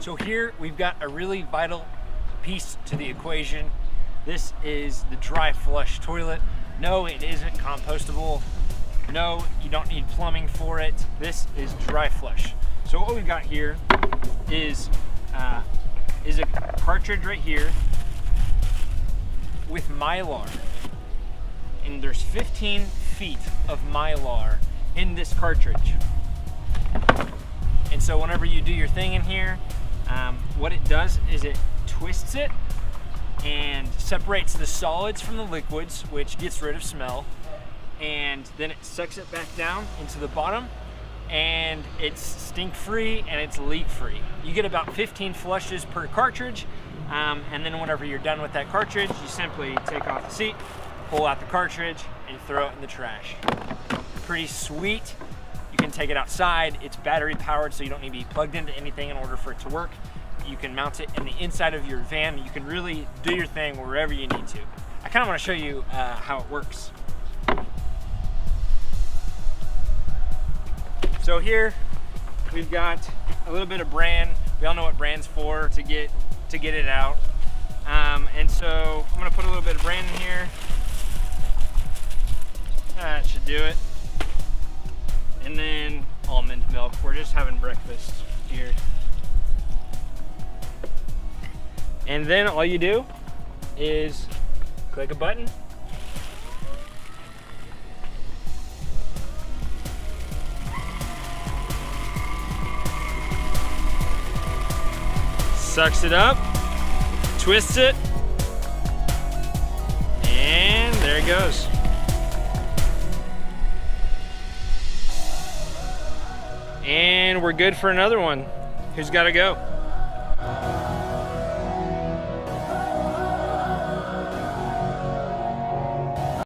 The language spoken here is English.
So here we've got a really vital piece to the equation. This is the dry flush toilet. No, it isn't compostable. No, you don't need plumbing for it. This is dry flush. So what we've got here is a cartridge right here with Mylar. And there's 15 feet of Mylar in this cartridge. And so whenever you do your thing in here, what it does is it twists it and separates the solids from the liquids, which gets rid of smell, and then it sucks it back down into the bottom, and it's stink free and it's leak free. You get about 15 flushes per cartridge, and then whenever you're done with that cartridge, you simply take off the seat, pull out the cartridge, and throw it in the trash. Pretty sweet. You can take it outside. It's battery powered, so you don't need to be plugged into anything in order for it to work. You can mount it in the inside of your van. You can really do your thing wherever you need to. I kind of want to show you how it works. So here we've got a little bit of bran. We all know what bran's for, to get it out. And so I'm gonna put a little bit of bran in here. That should do it. And then almond milk. We're just having breakfast here. And then all you do is click a button. Sucks it up, twists it, and there it goes. And we're good for another one. Who's got to go?